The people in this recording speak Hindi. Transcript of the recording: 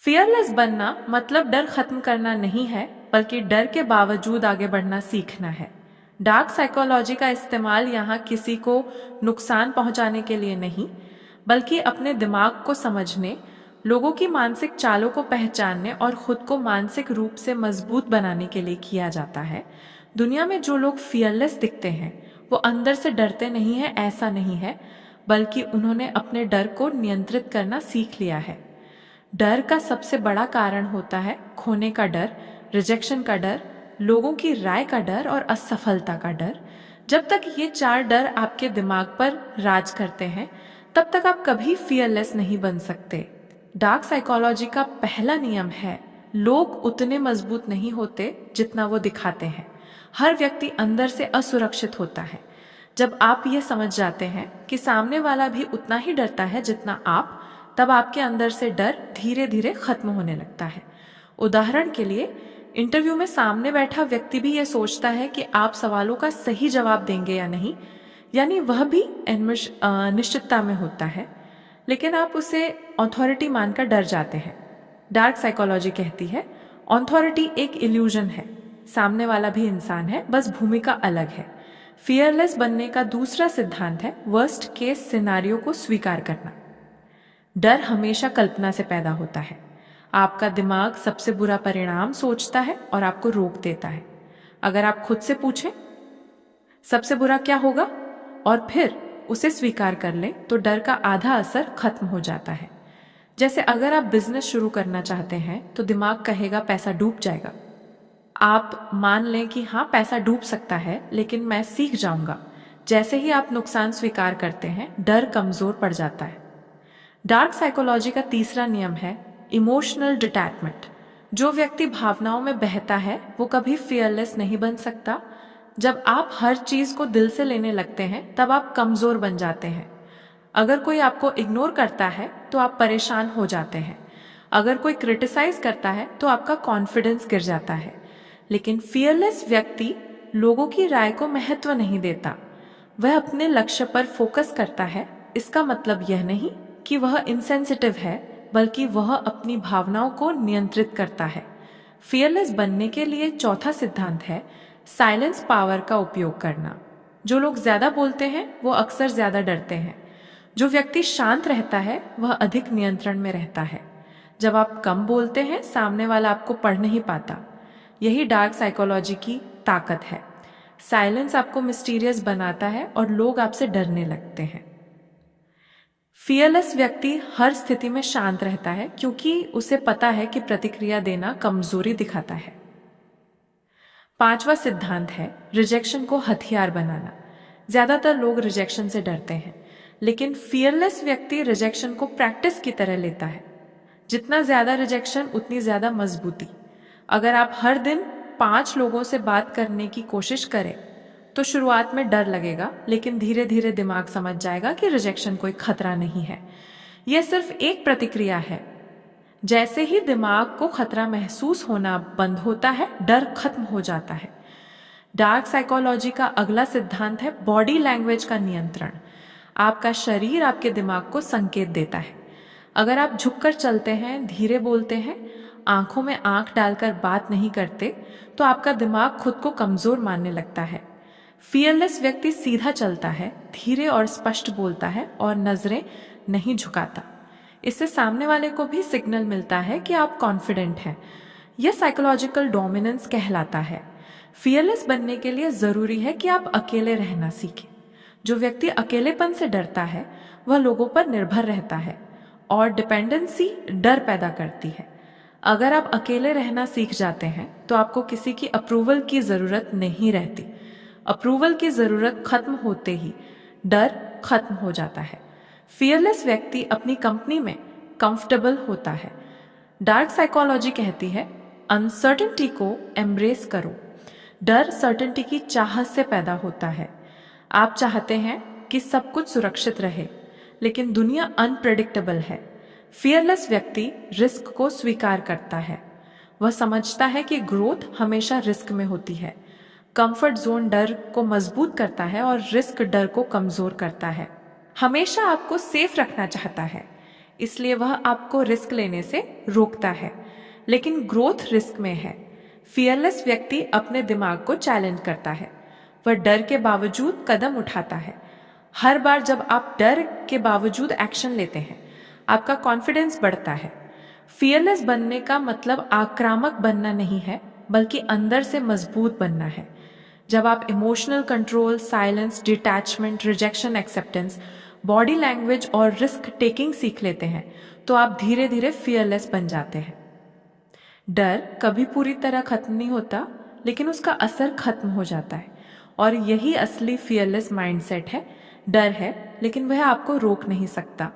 फियरलेस बनना मतलब डर खत्म करना नहीं है, बल्कि डर के बावजूद आगे बढ़ना सीखना है। डार्क साइकोलॉजी का इस्तेमाल यहाँ किसी को नुकसान पहुंचाने के लिए नहीं, बल्कि अपने दिमाग को समझने, लोगों की मानसिक चालों को पहचानने और खुद को मानसिक रूप से मजबूत बनाने के लिए किया जाता है। दुनिया में जो लोग फियरलेस दिखते हैं वो अंदर से डरते नहीं है, ऐसा नहीं है, बल्कि उन्होंने अपने डर को नियंत्रित करना सीख लिया है। डर का सबसे बड़ा कारण होता है खोने का डर, रिजेक्शन का डर, लोगों की राय का डर और असफलता का डर। जब तक ये चार डर आपके दिमाग पर राज करते हैं, तब तक आप कभी फियरलेस नहीं बन सकते। डार्क साइकोलॉजी का पहला नियम है, लोग उतने मजबूत नहीं होते जितना वो दिखाते हैं। हर व्यक्ति अंदर से असुरक्षित होता है। जब आप ये समझ जाते हैं कि सामने वाला भी उतना ही डरता है जितना आप, तब आपके अंदर से डर धीरे धीरे खत्म होने लगता है। उदाहरण के लिए, इंटरव्यू में सामने बैठा व्यक्ति भी ये सोचता है कि आप सवालों का सही जवाब देंगे या नहीं, यानी वह भी निश्चितता में होता है, लेकिन आप उसे अथॉरिटी मानकर डर जाते हैं। डार्क साइकोलॉजी कहती है अथॉरिटी एक इल्यूजन है, सामने वाला भी इंसान है, बस भूमिका अलग है। फियरलेस बनने का दूसरा सिद्धांत है वर्स्ट केस सिनारियो को स्वीकार करना। डर हमेशा कल्पना से पैदा होता है। आपका दिमाग सबसे बुरा परिणाम सोचता है और आपको रोक देता है। अगर आप खुद से पूछें सबसे बुरा क्या होगा और फिर उसे स्वीकार कर लें, तो डर का आधा असर खत्म हो जाता है। जैसे अगर आप बिजनेस शुरू करना चाहते हैं तो दिमाग कहेगा पैसा डूब जाएगा। आप मान लें कि हाँ, पैसा डूब सकता है, लेकिन मैं सीख जाऊंगा। जैसे ही आप नुकसान स्वीकार करते हैं, डर कमजोर पड़ जाता है। डार्क साइकोलॉजी का तीसरा नियम है इमोशनल डिटैचमेंट। जो व्यक्ति भावनाओं में बहता है वो कभी फियरलेस नहीं बन सकता। जब आप हर चीज को दिल से लेने लगते हैं, तब आप कमजोर बन जाते हैं। अगर कोई आपको इग्नोर करता है तो आप परेशान हो जाते हैं। अगर कोई क्रिटिसाइज करता है तो आपका कॉन्फिडेंस गिर जाता है। लेकिन फियरलेस व्यक्ति लोगों की राय को महत्व नहीं देता, वह अपने लक्ष्य पर फोकस करता है। इसका मतलब यह नहीं कि वह इनसेंसिटिव है, बल्कि वह अपनी भावनाओं को नियंत्रित करता है। फियरलेस बनने के लिए चौथा सिद्धांत है साइलेंस पावर का उपयोग करना। जो लोग ज्यादा बोलते हैं वो अक्सर ज्यादा डरते हैं। जो व्यक्ति शांत रहता है वह अधिक नियंत्रण में रहता है। जब आप कम बोलते हैं, सामने वाला आपको पढ़ नहीं पाता। यही डार्क साइकोलॉजी की ताकत है। साइलेंस आपको मिस्टीरियस बनाता है और लोग आपसे डरने लगते हैं। फियरलेस व्यक्ति हर स्थिति में शांत रहता है, क्योंकि उसे पता है कि प्रतिक्रिया देना कमजोरी दिखाता है। पांचवा सिद्धांत है रिजेक्शन को हथियार बनाना। ज्यादातर लोग रिजेक्शन से डरते हैं, लेकिन फियरलेस व्यक्ति रिजेक्शन को प्रैक्टिस की तरह लेता है। जितना ज्यादा रिजेक्शन, उतनी ज्यादा मजबूती। अगर आप हर दिन 5 लोगों से बात करने की कोशिश करें तो शुरुआत में डर लगेगा, लेकिन धीरे धीरे दिमाग समझ जाएगा कि रिजेक्शन कोई खतरा नहीं है, यह सिर्फ एक प्रतिक्रिया है। जैसे ही दिमाग को खतरा महसूस होना बंद होता है, डर खत्म हो जाता है। डार्क साइकोलॉजी का अगला सिद्धांत है बॉडी लैंग्वेज का नियंत्रण। आपका शरीर आपके दिमाग को संकेत देता है। अगर आप झुककर चलते हैं, धीरे बोलते हैं, आंखों में आंख डालकर बात नहीं करते, तो आपका दिमाग खुद को कमजोर मानने लगता है। फियरलेस व्यक्ति सीधा चलता है, धीरे और स्पष्ट बोलता है और नजरें नहीं झुकाता। इससे सामने वाले को भी सिग्नल मिलता है कि आप कॉन्फिडेंट हैं। यह साइकोलॉजिकल डोमिनेंस कहलाता है। फियरलेस बनने के लिए जरूरी है कि आप अकेले रहना सीखें। जो व्यक्ति अकेलेपन से डरता है वह लोगों पर निर्भर रहता है, और डिपेंडेंसी डर पैदा करती है। अगर आप अकेले रहना सीख जाते हैं तो आपको किसी की अप्रूवल की जरूरत नहीं रहती। अप्रूवल की जरूरत खत्म होते ही डर खत्म हो जाता है। फियरलेस व्यक्ति अपनी कंपनी में कंफर्टेबल होता है। डार्क साइकोलॉजी कहती है अनसर्टेनिटी को एम्ब्रेस करो। डर सर्टेनिटी की चाहत से पैदा होता है। आप चाहते हैं कि सब कुछ सुरक्षित रहे, लेकिन दुनिया अनप्रेडिक्टेबल है। फियरलेस व्यक्ति रिस्क को स्वीकार करता है। वह समझता है कि ग्रोथ हमेशा रिस्क में होती है। कंफर्ट जोन डर को मजबूत करता है और रिस्क डर को कमजोर करता है। हमेशा आपको सेफ रखना चाहता है, इसलिए वह आपको रिस्क लेने से रोकता है। लेकिन ग्रोथ रिस्क में है। फियरलेस व्यक्ति अपने दिमाग को चैलेंज करता है। वह डर के बावजूद कदम उठाता है। हर बार जब आप डर के बावजूद एक्शन लेते हैं, आपका कॉन्फिडेंस बढ़ता है। फियरलेस बनने का मतलब आक्रामक बनना नहीं है, बल्कि अंदर से मजबूत बनना है। जब आप emotional control, silence, detachment, rejection, acceptance, body language और रिस्क टेकिंग सीख लेते हैं, तो आप धीरे धीरे फियरलेस बन जाते हैं। डर कभी पूरी तरह खत्म नहीं होता, लेकिन उसका असर खत्म हो जाता है। और यही असली फियरलेस माइंडसेट है। डर है, लेकिन वह आपको रोक नहीं सकता।